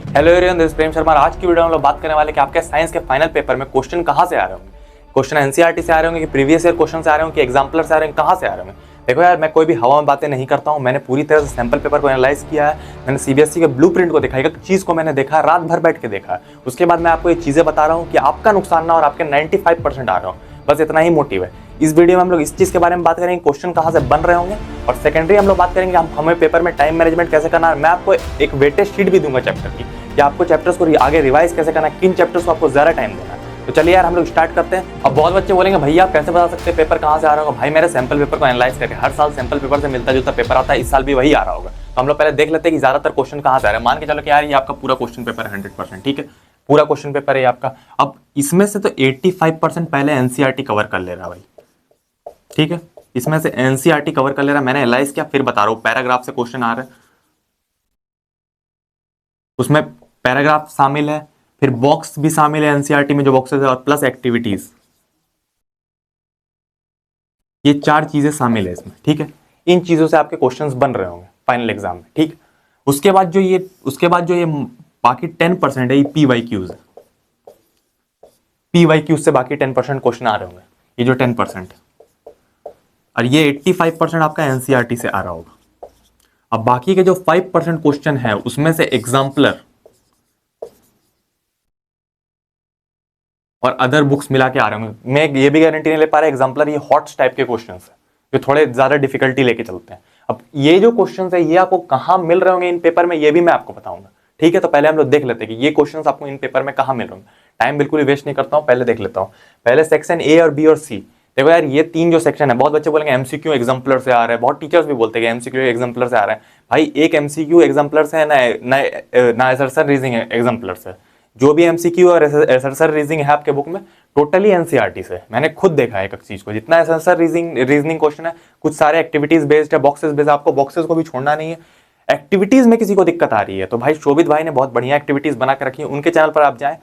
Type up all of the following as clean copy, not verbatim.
Hello everyone, this is प्रेम शर्मा। आज की video में हम लोग बात करने वाले कि आपके साइंस के फाइनल पेपर में क्वेश्चन कहाँ से आ रहे होंगे। क्वेश्चन एनसीईआरटी से आ रहे होंगे कि प्रीवियस ईयर क्वेश्चन से आ रहे होंगे कि एग्जाम्पलर से आ रहे होंगे, कहाँ से आ रहे होंगे। देखो यार, मैं कोई भी हवा में बातें नहीं करता हूँ। मैंने पूरी तरह से सैंपल पेपर को एनालाइज किया है। मैंने सीबीएसई के ब्लूप्रिंट को देखा, एक चीज़ को मैंने देखा, रात भर बैठ के देखा। उसके बाद मैं आपको ये चीज़ें बता रहा हूँ कि आपका नुकसान ना और आपके 95% आ रहा हो। बस इतना ही मोटिव है। इस वीडियो में हम लोग इस चीज़ के बारे में बात करेंगे, क्वेश्चन कहाँ से बन रहे होंगे, और सेकेंडरी हम लोग बात करेंगे हमें पेपर में टाइम मैनेजमेंट कैसे करना है। मैं आपको एक वेटेज शीट भी दूंगा चैप्टर की कि आपको चैप्टर्स को आगे रिवाइज कैसे करना है, किन चैप्टर्स को आपको ज़्यादा टाइम देना है। तो चलिए यार, हम लोग स्टार्ट करते हैं। अब बहुत बच्चे बोलेंगे भैया आप कैसे बता सकते हैं पेपर कहाँ से आ रहा होगा। भाई, मेरे सैंपल पेपर को एनालाइज करके, हर साल सैंपल पेपर से मिलता जुलता पेपर आता है, इस साल भी वही आ रहा होगा। तो हम लोग पहले देख लेते हैं कि ज़्यादातर क्वेश्चन कहाँ से आ रहे हैं। मान के चलो कि यार ये आपका पूरा क्वेश्चन पेपर है 100%, ठीक है, पूरा क्वेश्चन पेपर है आपका। अब इसमें से तो 85% पहले एनसीईआरटी कवर कर ले रहा है भाई, ठीक है, इसमें से एनसीईआरटी कवर कर ले रहा है। मैंने एनालाइज किया, फिर बता रहा हूँ। पैराग्राफ से क्वेश्चन आ रहा है, उसमें पैराग्राफ शामिल है, फिर बॉक्स भी शामिल है एनसीईआरटी में जो बॉक्सेस है, और प्लस एक्टिविटीज। ये 4 चीजें शामिल है इसमें, ठीक है। इन चीजों से आपके क्वेश्चंस बन रहे होंगे फाइनल एग्जाम में, ठीक। उसके बाद जो ये बाकी 10% है, ये पीवाईक्यूज है। पीवाईक्यूज से बाकी 10% क्वेश्चन आ रहे होंगे, ये जो 10% है। और ये 85% आपका एनसीईआरटी से आ रहा होगा। अब बाकी के जो 5% क्वेश्चन है, उसमें से एग्जाम्पलर और अदर बुक्स मिला के आ रहे होंगे। मैं ये भी गारंटी नहीं ले पा रहा एग्जाम्पलर ये हॉट्स टाइप के क्वेश्चंस है जो थोड़े ज्यादा डिफिकल्टी लेके चलते हैं। अब ये जो क्वेश्चंस है ये आपको कहाँ मिल रहे होंगे इन पेपर में, ये भी मैं आपको बताऊंगा, ठीक है। तो पहले हम लोग देख लेते हैं कि ये क्वेश्चंस आपको इन पेपर में कहाँ मिल रहे होंगे। टाइम बिल्कुल वेस्ट नहीं करता हूँ, पहले देख लेता हूँ। पहले सेक्शन ए और बी और सी। देखो यार, ये 3 जो सेक्शन है, बहुत बच्चे बोलेंगे एमसीक्यू एग्जाम्पलर से आ रहा है, बहुत टीचर्स भी बोलते हैं कि एमसीक्यू एग्जाम्पलर से आ रहा है। भाई, एक एमसीक्यू एग्जाम्पलर से है ना असरसर रीजनिंग एग्जाम्पलर से। जो भी एमसीक्यू और असरसर रीजनिंग है आपके बुक में, टोटली एनसीईआरटी से। मैंने खुद देखा है एक चीज को, जितना असरसर रीजनिंग क्वेश्चन है, कुछ सारे एक्टिविटीज बेस्ड है, बॉक्सेस बेस्ड। आपको बॉक्सेस को भी छोड़ना नहीं है। एक्टिविटीज में किसी को दिक्कत आ रही है तो भाई शोभित भाई ने बहुत बढ़िया एक्टिविटीज बना के रखी है, उनके चैनल पर आप जाएं।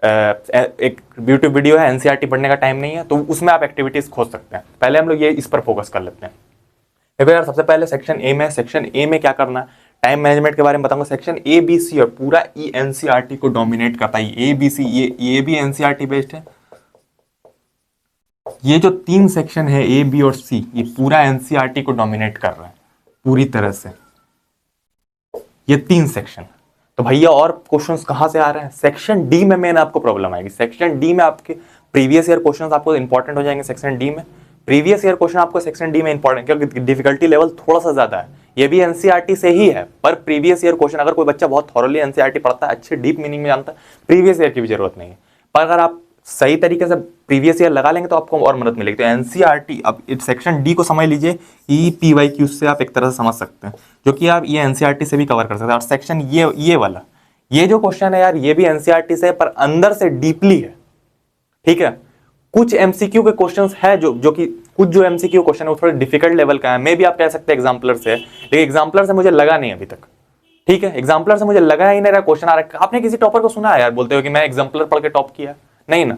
एक यूट्यूब वीडियो है, एनसीईआरटी पढ़ने का टाइम नहीं है, तो उसमें आप एक्टिविटीज खोज सकते हैं। पहले हम लोग ये इस पर फोकस कर लेते हैं। देखो यार, सबसे पहले सेक्शन ए में क्या करना है, टाइम मैनेजमेंट के बारे में बताऊंगा। सेक्शन ए बी सी और पूरा ई एनसीईआरटी को डोमिनेट करता है। ए बी सी ये भी एनसीईआरटी बेस्ड है। ये जो 3 सेक्शन है ए बी और सी, ये पूरा एनसीईआरटी को डोमिनेट कर रहा है पूरी तरह से, ये 3 सेक्शन। तो भैया और क्वेश्चंस कहां से आ रहे हैं, सेक्शन डी में मेन आपको प्रॉब्लम आएगी। सेक्शन डी में आपके प्रीवियस ईयर क्वेश्चंस आपको इंपॉर्टेंट हो जाएंगे। सेक्शन डी में प्रीवियस ईयर क्वेश्चन आपको सेक्शन डी में इंपॉर्टेंट, क्योंकि डिफिकल्टी लेवल थोड़ा सा ज्यादा है। ये भी एनसीईआरटी से ही है, पर प्रीवियस ईयर क्वेश्चन, अगर कोई बच्चा बहुत थॉरली एनसीईआरटी पढ़ता है, अच्छे डीप मीनिंग में जानता है, प्रीवियस ईयर की भी जरूरत नहीं है। पर अगर आप सही तरीके से प्रीवियस ईयर लगा लेंगे तो आपको और मदद मिलेगी। तो एनसीईआरटी, अब सेक्शन डी को समझ लीजिए, ई पीवाईक्यू से आप एक तरह से समझ सकते हैं, जो कि आप ये एनसीईआरटी से भी कवर कर सकते हैं। और सेक्शन ये वाला, ये जो क्वेश्चन है यार, ये भी एनसीईआरटी से, पर अंदर से डीपली है, ठीक है। कुछ एमसीक्यू के क्वेश्चंस है जो कि कुछ जो एमसीक्यू क्वेश्चन है वो थोड़े डिफिकल्ट लेवल का है। मे भी आप कह सकते हैं एग्जाम्पलर से, लेकिन एग्जाम्पलर से मुझे लगा नहीं अभी तक, ठीक है। एग्जाम्पलर से मुझे लगा ही नहीं रहा क्वेश्चन आ रहा है। आपने किसी टॉपर को सुना है यार बोलते हो कि मैं एग्जाम्पलर पढ़ के टॉप किया? नहीं ना।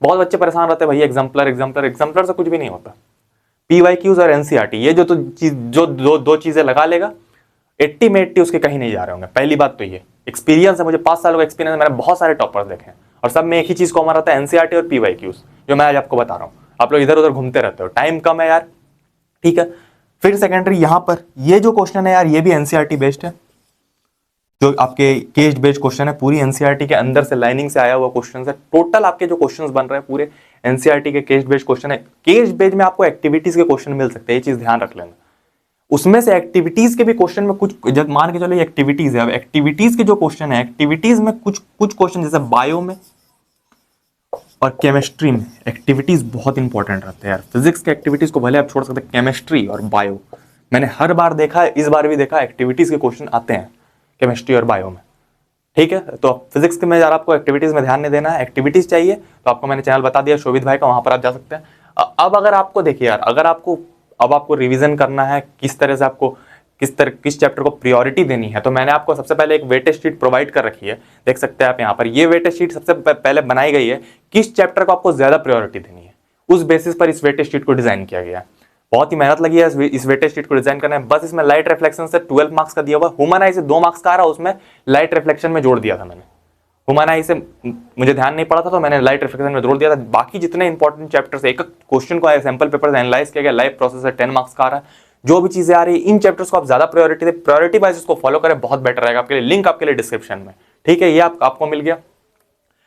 बहुत बच्चे परेशान रहते हैं, भैया एग्जाम्पलर से कुछ भी नहीं होता। पीवाईक्यूज और एनसीईआरटी, ये दो चीजें लगा लेगा, 80 में 80 उसके कहीं नहीं जा रहे होंगे। पहली बात तो ये एक्सपीरियंस है, मुझे 5 सालों का एक्सपीरियंस है, मैंने बहुत सारे टॉपर्स देखे हैं, और सब में एक ही चीज कॉमन रहता है, एनसीईआरटी और पीवाईक्यूज, जो मैं आज आपको बता रहा हूं। आप लोग इधर उधर घूमते रहते हो, टाइम कम है यार, ठीक है। फिर सेकेंडरी, यहां पर ये जो क्वेश्चन है यार, ये भी एनसीईआरटी बेस्ड है। जो आपके केस बेस्ड क्वेश्चन है, पूरी एनसीईआरटी के अंदर से लाइनिंग से आया हुआ क्वेश्चन है। टोटल आपके जो क्वेश्चंस बन रहे हैं पूरे एनसीईआरटी के केस बेस्ड क्वेश्चन है। केस बेस्ड में आपको एक्टिविटीज के क्वेश्चन मिल सकते हैं, ये चीज ध्यान रख लेना। उसमें से एक्टिविटीज के भी क्वेश्चन में कुछ, जब मान के चलो ये एक्टिविटीज है, अब एक्टिविटीज के जो क्वेश्चन है, एक्टिविटीज में कुछ क्वेश्चन जैसे बायो में और केमिस्ट्री में एक्टिविटीज बहुत इंपॉर्टेंट रहते हैं यार। फिजिक्स के एक्टिविटीज को भले आप छोड़ सकते हैं, केमिस्ट्री और बायो मैंने हर बार देखा है, इस बार भी देखा, एक्टिविटीज के क्वेश्चन आते हैं केमिस्ट्री और बायो में, ठीक है। तो फिजिक्स में यार आपको एक्टिविटीज में ध्यान नहीं देना है। एक्टिविटीज चाहिए तो आपको मैंने चैनल बता दिया शोभित भाई का, वहां पर आप जा सकते हैं। अब अगर आपको देखिए यार, अगर आपको रिवीजन करना है, किस तरह से आपको किस चैप्टर को प्रायोरिटी देनी है, तो मैंने आपको सबसे पहले एक वेटेज शीट प्रोवाइड कर रखी है, देख सकते हैं आप यहाँ पर। ये वेटेज शीट सबसे पहले बनाई गई है, किस चैप्टर को आपको ज्यादा प्रायोरिटी देनी है, उस बेसिस पर इस वेटेज शीट को डिजाइन किया गया है। बहुत ही मेहनत लगी है इस वेटेज शीट को डिजाइन करने में। बस इसमें लाइट रिफ्लेक्शन से 12 मार्क्स का दिया हुआ, ह्यूमन आई से 2 मार्क्स का आ रहा, उसमें लाइट रिफ्लेक्शन में जोड़ दिया था मैंने। ह्यूमन आई से मुझे ध्यान नहीं पड़ा था तो मैंने लाइट रिफ्लेक्शन में जोड़ दिया था। बाकी जितने इंपॉर्टेंट चैप्टर्स, एक क्वेश्चन को सैंपल पेपर एनालाइज किया गया, लाइव प्रोसेस से 10 मार्क्स का आ रहा है। जो भी चीजें आ रही है इन चैप्टर्स को आप ज्यादा प्रायोरिटी वाइज इसको फॉलो करें, बहुत बेटर रहेगा आपके लिए। लिंक आपके लिए डिस्क्रिप्शन में, ठीक है, ये आपको मिल गया।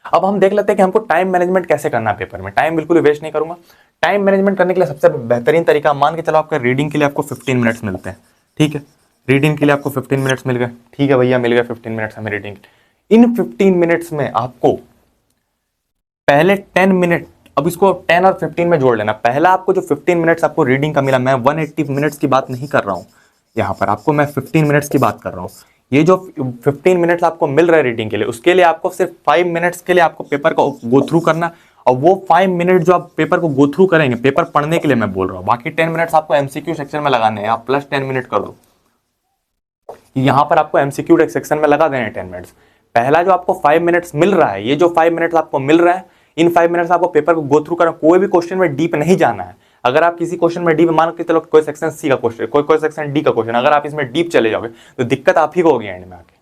अब हम देख लेते हैं कि हमको टाइम मैनेजमेंट कैसे करना है पेपर में। टाइम बिल्कुल वेस्ट नहीं करूंगा। टाइम मैनेजमेंट करने के लिए सबसे बेहतरीन तरीका, मान के चलो आपका रीडिंग के लिए आपको 15 मिनट्स मिलते हैं, ठीक है, रीडिंग के लिए आपको 15 मिनट्स मिल गए, ठीक है भैया मिल गए 15 मिनट्स हमें रीडिंग। इन 15 मिनट्स में आपको पहले 10 मिनट, अब इसको 10 और 15 में जोड़ लेना। पहला आपको जो 15 मिनट्स आपको रीडिंग का मिला, मैं 180 मिनट्स की बात नहीं कर रहा हूं यहां पर, आपको मैं 15 मिनट्स की बात कर रहा हूं। ये जो 15 मिनट्स आपको मिल रहा है रीडिंग के लिए, उसके लिए आपको सिर्फ 5 मिनट्स के लिए आपको पेपर को गो थ्रू करना। और वो 5 मिनट जो आप पेपर को गो थ्रू करेंगे, पेपर पढ़ने के लिए मैं बोल रहा हूँ, बाकी 10 मिनट्स आपको एमसीक्यू सेक्शन में लगाने हैं। आप प्लस 10 मिनट कर दो, यहां पर आपको एमसीक्यू सेक्शन में लगा देना है 10 मिनट्स। पहला जो आपको 5 मिनट्स मिल रहा है, ये जो 5 मिनट्स आपको मिल रहा है, इन 5 मिनट्स आपको पेपर को गो थ्रू करना। कोई भी क्वेश्चन में डीप नहीं जाना है। अगर आप किसी क्वेश्चन में डीप, मान के चलो कोई सेक्शन सी का क्वेश्चन, कोई सेक्शन डी का क्वेश्चन, अगर आप इसमें डीप चले जाओगे तो दिक्कत आप ही को होगी एंड में आके,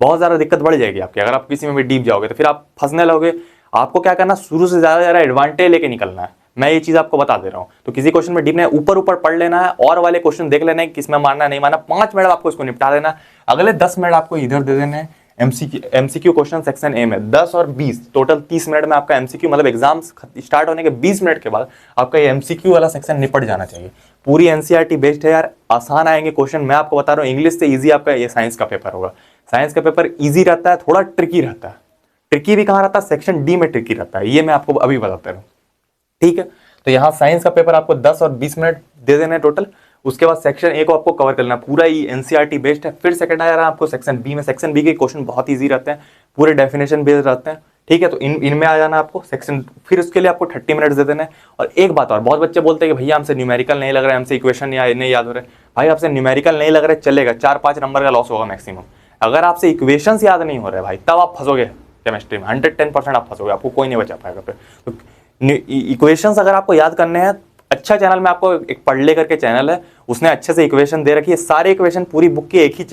बहुत ज्यादा दिक्कत बढ़ जाएगी आपकी। अगर आप किसी में भी डीप जाओगे तो फिर आप फंसने लगोगे। आपको क्या करना, शुरू से ज्यादा एडवांटेज लेके निकलना है। मैं ये चीज आपको बता दे रहा हूँ। तो किसी क्वेश्चन में डीप नहीं, ऊपर ऊपर पढ़ लेना है और वाले क्वेश्चन देख लेना है किसमें मारना नहीं मारना। 5 मिनट आपको इसको निपटा देना, अगले 10 मिनट आपको इधर दे देने हैं एमसीक्यू क्वेश्चन सेक्शन ए में। 10 और 20 टोटल 30 मिनट में आपका एमसीक्यू, मतलब एग्जाम स्टार्ट होने के 20 मिनट के बाद आपका ये एमसीक्यू वाला सेक्शन निपट जाना चाहिए। पूरी एनसीईआरटी बेस्ड है यार, आसान आएंगे क्वेश्चन, मैं आपको बता रहा हूँ। इंग्लिश से इजी आपका ये साइंस का पेपर होगा। साइंस का पेपर इजी रहता है, थोड़ा ट्रिकी रहता है। ट्रिकी भी कहाँ रहता है, सेक्शन डी में ट्रिकी रहता है, ये मैं आपको अभी बताता हूँ, ठीक है। तो यहाँ साइंस का पेपर आपको 10 और 20 मिनट दे देना है टोटल। उसके बाद सेक्शन ए को आपको कवर करना, पूरा ही एनसीईआरटी बेस्ड है। फिर सेकंड आ रहा है आपको सेक्शन बी में। सेक्शन बी के क्वेश्चन बहुत इजी रहते हैं, पूरे डेफिनेशन बेस्ड रहते हैं, ठीक है। तो इनमें आ जाना आपको सेक्शन, फिर उसके लिए आपको 30 मिनट दे देना है। और एक बात और, बहुत बच्चे बोलते हैं कि भैया हमसे न्यूमेरिकल नहीं लग रहा है, हमसे इक्वेशन नहीं याद हो रहा है। भाई आपसे न्यूमेरिकल नहीं लग रहा है चलेगा, 4-5 नंबर का लॉस होगा मैक्सिमम। अगर आपसे इक्वेशन याद नहीं हो रहा है भाई, तब आप फंसोगे केमिस्ट्री में, 110% आप फंसोगे, आपको कोई नहीं बचा पाएगा फिर। तो इक्वेशंस अगर आपको याद करने हैं, अच्छा चैनल में आपको एक पढ़ ले करके चैनल है, उसने अच्छे से इक्वेशन दे रखी है, सारे इक्वेशन पूरी बुक की एक ही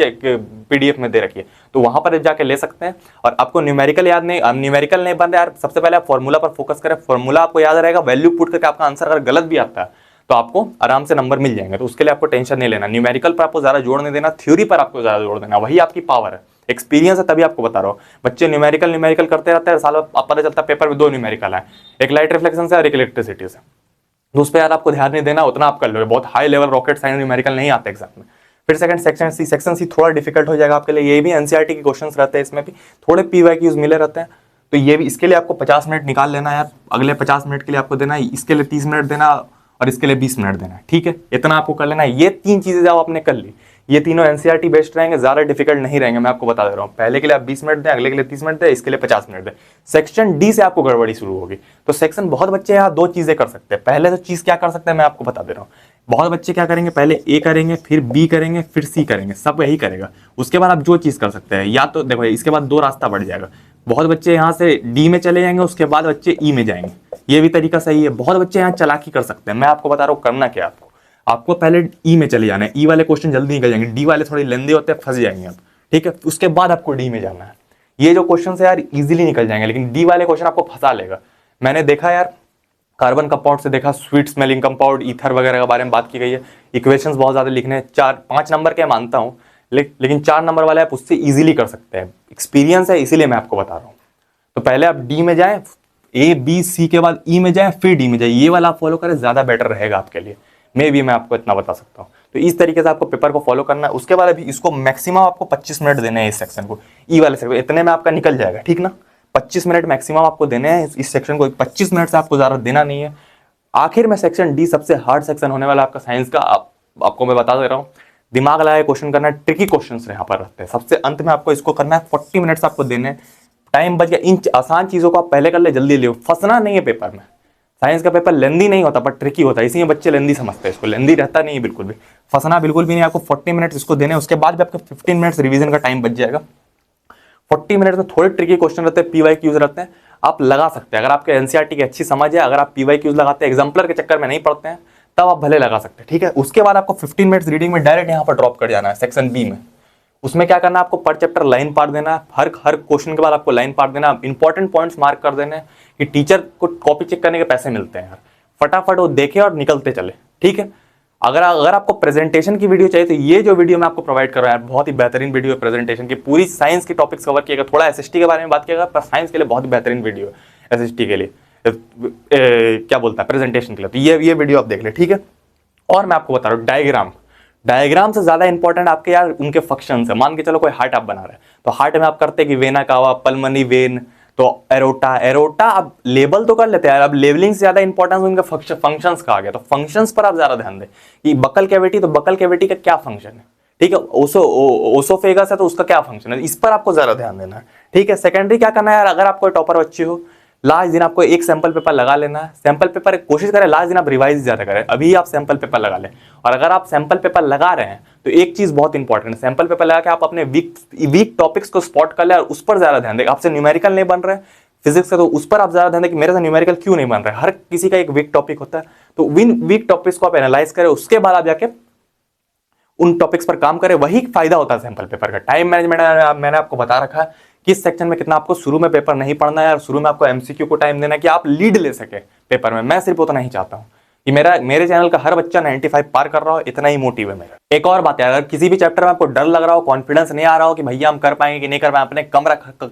पीडीएफ में दे रखी है, तो वहां पर जाके ले सकते हैं। और आपको न्यूमेरिकल याद नहीं, न्यूमेरिकल नहीं बन रहा यार, सबसे पहले आप फॉर्मूला पर फोकस करें। फॉर्मूला आपको याद रहेगा, वैल्यू पुट करके आपका आंसर अगर गलत भी आता है तो आपको आराम से नंबर मिल जाएंगे। तो उसके लिए आपको टेंशन नहीं लेना, न्यूमेरिकल पर आपको ज्यादा जोड़ नहीं देना, थ्योरी पर आपको ज्यादा जोड़ देना, वही आपकी पावर है। एक्सपीरियंस है तभी आपको बता रहा हूँ। बच्चे न्यूमेरिकल करते रहते हैं, साल अब पता चलता है पेपर में 2 न्यूमेरिकल है, एक लाइट रिफ्लेक्शन से और एक इलेक्ट्रिसिटी से। तो उस पर यार आपको ध्यान नहीं देना, उतना आप कर लोगे। बहुत high level rocket science numerical नहीं आता एग्जाम में। फिर सेकंड सेक्शन सी थोड़ा डिफिकल्ट हो जाएगा आपके लिए, ये भी एनसीईआरटी के क्वेश्चंस रहते हैं, इसमें भी थोड़े पीवाईक्यूज मिले रहते हैं। तो ये भी, इसके लिए आपको 50 मिनट निकाल लेना यार, अगले 50 मिनट के लिए आपको देना है, इसके लिए 30 मिनट देना और इसके लिए 20 मिनट देना है, ठीक है। इतना आपको कर लेना है। ये 3 चीजें जब आपने कर ली, ये तीनों एनसीईआरटी बेस्ड रहेंगे, ज्यादा डिफिकल्ट नहीं रहेंगे, मैं आपको बता दे रहा हूँ। पहले के लिए आप 20 मिनट दें, अगले के लिए 30 मिनट दें, इसके लिए 50 मिनट दें। सेक्शन डी से आपको गड़बड़ी शुरू होगी। तो सेक्शन, बहुत बच्चे यहाँ 2 चीजें कर सकते हैं। पहले तो चीज क्या कर सकते हैं मैं आपको बता दे रहा हूँ। बहुत बच्चे क्या करेंगे, पहले ए करेंगे, फिर बी करेंगे, फिर सी करेंगे, सब यही करेगा। उसके बाद आप जो चीज कर सकते हैं, या तो देखो इसके बाद 2 रास्ता बढ़ जाएगा। बहुत बच्चे यहाँ से डी में चले जाएंगे, उसके बाद बच्चे ई में जाएंगे, ये भी तरीका सही है। बहुत बच्चे यहाँ चालाकी कर सकते हैं, मैं आपको बता रहा हूँ करना क्या। आपको पहले ई में चले जाना है, ई वाले क्वेश्चन जल्दी निकल जाएंगे, डी वाले थोड़े लेंदी होते हैं, फंस जाएंगे आप, ठीक है। उसके बाद आपको डी में जाना है। ये जो क्वेश्चन है यार इजीली निकल जाएंगे, लेकिन डी वाले क्वेश्चन आपको फंसा लेगा। मैंने देखा यार, कार्बन कंपाउंड से देखा, स्वीट स्मेलिंग कंपाउंड, ईथर वगैरह के बारे में बात की गई है। इक्वेशंस बहुत ज्यादा लिखने हैं, 4-5 नंबर के मानता हूँ, लेकिन 4 नंबर वाले आप उससे इजीली कर सकते हैं। एक्सपीरियंस है इसीलिए मैं आपको बता रहा हूँ। तो पहले आप डी में जाएं, ए बी सी के बाद ई में जाएं, फिर डी में जाएं, ये वाला आप फॉलो करें, ज्यादा बेटर रहेगा आपके लिए। मैं आपको इतना बता सकता हूँ। तो इस तरीके से आपको पेपर को फॉलो करना है। उसके बाद अभी इसको मैक्सिमम आपको 25 मिनट देने हैं इस सेक्शन को, ई वाले सेक्शन, इतने में आपका निकल जाएगा, ठीक ना। 25 मिनट मैक्सिमम आपको देने हैं इस सेक्शन को, 25 मिनट से आपको ज्यादा देना नहीं है। आखिर में सेक्शन डी सबसे हार्ड सेक्शन होने वाला आपका साइंस का, आपको मैं बता दे रहा हूँ। दिमाग लगाए क्वेश्चन करना है, ट्रिकी क्वेश्चन यहाँ पर रहते हैं। सबसे अंत में आपको इसको करना है, 40 मिनट्स आपको देने हैं। टाइम बच गया, इन आसान चीजों को आप पहले कर ले, जल्दी ले, फंसना नहीं है पेपर में। साइंस का पेपर लेंदी नहीं होता पर ट्रिकी होता है, इसीलिए बच्चे लेंदी समझते हैं इसको, लेंदी रहता नहीं है बिल्कुल भी, फंसना बिल्कुल भी नहीं। आपको 40 मिनट्स इसको देने, उसके बाद भी आपका 15 मिनट्स रिवीजन का टाइम बच जाएगा। 40 मिनट में थोड़े ट्रिकी क्वेश्चन रहते हैं, पीवाईक्यूज रहते हैं, आप लगा सकते हैं। अगर आपके एनसीईआरटी की अच्छी समझ है, अगर आप पीवाईक्यूज लगाते हैं, एग्जाम्पलर के चक्कर में नहीं पढ़ते हैं, तब आप भले लगा सकते हैं, ठीक है। उसके बाद आपको 15 मिनट्स रीडिंग में डायरेक्ट यहाँ पर ड्रॉप कर जाना है सेक्शन बी में। उसमें क्या करना है, आपको पर चैप्टर लाइन पार देना है, हर क्वेश्चन के बाद आपको लाइन पार देना, इंपॉर्टेंट पॉइंट्स मार्क कर देने कि टीचर को कॉपी चेक करने के पैसे मिलते हैं यार, फटाफट वो देखे और निकलते चले, ठीक है। अगर आपको प्रेजेंटेशन की वीडियो चाहिए तो ये जो वीडियो मैं आपको प्रोवाइड कर रहा हूँ बहुत ही बेहतरीन वीडियो है प्रेजेंटेशन की, पूरी साइंस की टॉपिक्स कवर किएगा, थोड़ा एसएसटी के बारे में बात किएगा, पर साइंस के लिए बहुत ही बेहतरीन वीडियो है एसएसटी के लिए, क्या बोलता है प्रेजेंटेशन के लिए, तो ये वीडियो आप देख ले, ठीक है। और मैं आपको बता रहा हूँ डायग्राम से ज्यादा इंपॉर्टेंट आपके यार उनके फंक्शंस है। मान के चलो कोई हार्ट आप बना रहे हैं तो हार्ट में आप करते हैं कि वेना कावा, पल्मनी वेन, तो एरोटा आप लेबल तो कर लेते हैं, अब लेबलिंग से ज्यादा इंपॉर्टेंस उनके फंक्शंस का आ गया, तो फंक्शंस पर आप ज्यादा ध्यान दें कि बकल कैविटी, तो बकल कैविटी का क्या फंक्शन है, ठीक है। ओसोफेगस है तो उसका क्या फंक्शन है, इस पर आपको ज्यादा ध्यान देना है, ठीक है। सेकेंडरी क्या करना है यार, अगर आप कोई टॉपर बच्चे हो, लास्ट दिन आपको एक सैंपल पेपर लगा लेना है। सैंपल पेपर कोशिश करें लास्ट दिन आप रिवाइज ज्यादा करें, अभी आप सैंपल पेपर लगा लें। और अगर आप सैंपल पेपर लगा रहे हैं तो एक चीज बहुत इंपॉर्टेंट है, सैंपल पेपर लगा के आप अपने वीक टॉपिक्स को स्पॉट कर ले और उस पर ज्यादा ध्यान दें। आपसे न्यूमेरिकल नहीं बन रहे फिजिक्स का तो उस पर आप ज्यादा ध्यान दें कि मेरे से न्यूमेरिकल क्यों नहीं बन रहा है। हर किसी का एक वीक टॉपिक होता है, तो वीक टॉपिक्स को आप एनालाइज करें, उसके बाद आप जाके उन टॉपिक्स पर काम करें, वही फायदा होता है सैंपल पेपर का। टाइम मैनेजमेंट मैंने आपको बता रखा है किस सेक्शन में कितना आपको शुरू में पेपर नहीं पढ़ना है और शुरू में आपको एमसीक्यू को टाइम देना है कि आप लीड ले सके पेपर में। मैं सिर्फ उतना ही चाहता हूं कि मेरे चैनल का हर बच्चा 95 पार कर रहा हो, इतना ही मोटिव है मेरा। एक और बात है, अगर किसी भी चैप्टर में आपको डर लग रहा हो, कॉन्फिडेंस नहीं आ रहा हो कि भैया हम कर पाएंगे कि नहीं कर पाएंगे, आपने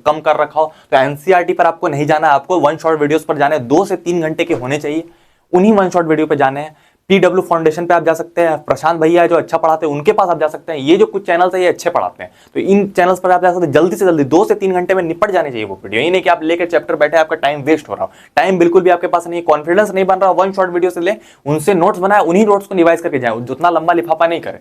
कम कर रखा हो, तो एनसीईआरटी पर आपको नहीं जाना है, आपको वन शॉट वीडियोस पर जाने, 2 से 3 घंटे के होने चाहिए, उन्हीं वन शॉट वीडियो पे जाने हैं। पीडब्ल्यू फाउंडेशन पे आप जा सकते हैं, प्रशांत भैया है जो अच्छा पढ़ाते हैं, उनके पास आप जा सकते हैं। ये जो कुछ चैनल्स है ये अच्छे पढ़ाते हैं, तो इन चैनल्स पर आप जा सकते हैं। जल्दी से जल्दी 2 से 3 घंटे में निपट जानी चाहिए वो वीडियो, ये नहीं कि आप लेकर चैप्टर बैठे आपका टाइम वेस्ट हो रहा हो। टाइम बिल्कुल भी आपके पास नहीं, कॉन्फिडेंस नहीं बन रहा, वन शॉट वीडियो से ले, उनसे नोट्स बनाए, उन्हीं नोट्स को रिवाइज करके जाए, जितना लंबा लिफाफा नहीं करे,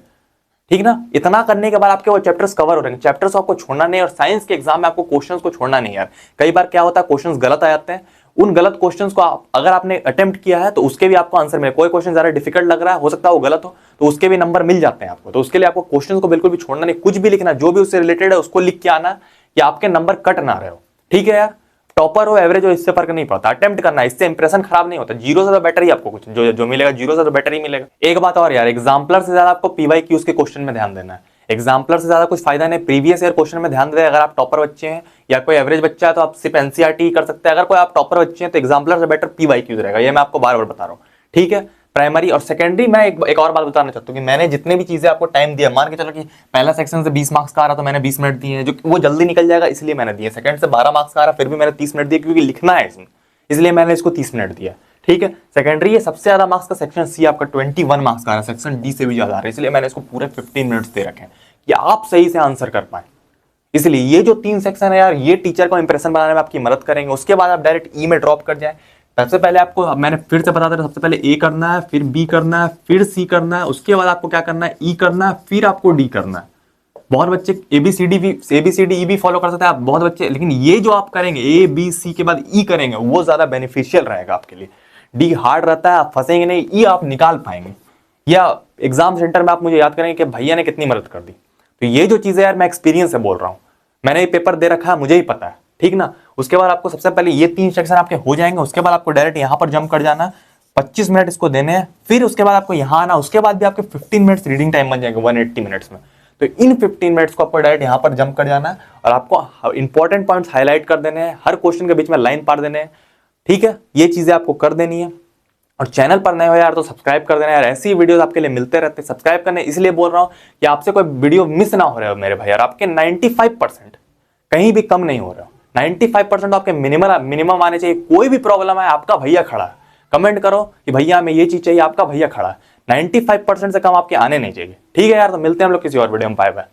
ठीक ना। इतना करने के बाद आपके वो चैप्टर्स कवर हो रहे हैं, चैप्टर्स को आपको छोड़ना नहीं। और साइंस के एग्जाम में आपको क्वेश्चंस को छोड़ना नहीं यार। कई बार क्या होता है, क्वेश्चंस गलत आ जाते हैं, उन गलत क्वेश्चंस को अगर आपने अटेम्प्ट किया है तो उसके भी आपको आंसर मिले। कोई क्वेश्चन ज्यादा डिफिकल्ट लग रहा है, हो सकता है वो गलत हो, तो उसके भी नंबर मिल जाते हैं आपको। तो उसके लिए आपको क्वेश्चंस को बिल्कुल भी छोड़ना नहीं, कुछ भी लिखना, जो भी उससे रिलेटेड है उसको लिख के आना कि आपके नंबर कट ना रहे हो, ठीक है यार। टॉपर हो एवरेज हो इससे फर्क नहीं पड़ता, अटेम्प्ट करना, इससे इंप्रेशन खराब नहीं होता। 0 से तो बेटर ही आपको कुछ जो मिलेगा, 0 से तो बेटर ही मिलेगा। एक बात और यार, एग्जाम्पलर से ज्यादा आपको पीवाईक्यूज के क्वेश्चन में ध्यान देना है। एग्जाम्पलर से ज्यादा कुछ फायदा नहीं, प्रीवियस ईयर क्वेश्चन में ध्यान दें। अगर आप टॉपर बच्चे हैं या कोई एवरेज बच्चा है तो आप सिर्फ एनसीईआरटी कर सकते हैं। अगर कोई आप टॉपर बच्चे हैं तो एग्जाम्पलर से बेटर पीवाईक्यूज रहेगा, ये मैं आपको बार बार बता रहा हूँ, ठीक है। प्राइमरी और सेकेंडरी में एक और बात बताना चाहता हूँ कि मैंने जितने भी चीजें आपको टाइम दिया, मान के चलो कि पहला सेक्शन से 20 मार्क्स का आ रहा तो मैंने 20 मिनट दिए हैं, जो वो जल्दी निकल जाएगा इसलिए मैंने दिए। सेकंड से 12 मार्क्स का आ रहा फिर भी मैंने 30 मिनट दिए, क्योंकि लिखना है इसमें, इसलिए मैंने इसको 30 मिनट दिया, ठीक है। सेकेंडरी ये सबसे ज्यादा मार्क्स का सेक्शन सी आपका 21 मार्क्स का आ रहा है, सेक्शन डी से भी ज्यादा आ रहा है, इसलिए मैंने इसको पूरे 15 मिनट्स दे रखे हैं कि आप सही से आंसर कर पाए। इसलिए ये जो 3 सेक्शन है यार, ये टीचर को इंप्रेशन बनाने में आपकी मदद करेंगे। उसके बाद आप डायरेक्ट ई में ड्रॉप कर जाए। सबसे पहले आपको मैंने फिर से बता दे, सबसे पहले ए करना है, फिर बी करना है, फिर सी करना है, उसके बाद आपको क्या करना है, ई करना है, फिर आपको डी करना है। बहुत बच्चे एबीसीडी ई भी फॉलो कर सकते हैं आप, बहुत बच्चे, लेकिन ये जो आप करेंगे ए बी सी के बाद ई करेंगे वो ज्यादा बेनिफिशियल रहेगा आपके लिए। डी हार्ड रहता है, आप फंसेंगे नहीं, ई आप निकाल पाएंगे, या एग्जाम सेंटर में आप मुझे याद करेंगे कि भैया ने कितनी मदद कर दी। तो ये जो चीजें यार मैं एक्सपीरियंस से बोल रहा हूँ, मैंने ये पेपर दे रखा है, मुझे ही पता है, ठीक ना। उसके बाद आपको सबसे पहले ये 3 सेक्शन आपके हो जाएंगे, उसके बाद आपको डायरेक्ट यहाँ पर जंप कर जाना, 25 मिनट इसको देने हैं, फिर उसके बाद आपको यहाँ आना, उसके बाद भी आपके 15 मिनट्स रीडिंग टाइम बन जाएंगे 180 मिनट्स में। तो इन 15 मिनट्स को आपको डायरेक्ट यहाँ पर जंप कर जाना है और आपको इंपॉर्टेंट पॉइंट्स हाईलाइट कर देने हैं, हर क्वेश्चन के बीच में लाइन पार देने हैं, ठीक है। ये चीजें आपको कर देनी है। और चैनल पर नए हो यार तो सब्सक्राइब कर देना यार, ऐसी वीडियोस आपके लिए मिलते रहते हैं। सब्सक्राइब करने इसलिए बोल रहा हूँ कि आपसे कोई वीडियो मिस ना हो रहे हो मेरे भाई, और आपके 95% कहीं भी कम नहीं हो रहा हो, 95% आपके मिनिमम आने चाहिए। कोई भी प्रॉब्लम है आपका भैया खड़ा है, कमेंट करो कि भैया हमें ये चीज चाहिए, आपका भैया खड़ा है। 95% से कम आपके आने नहीं चाहिए, ठीक है यार। तो मिलते हैं हम लोग किसी और वीडियो में, बाय बाय।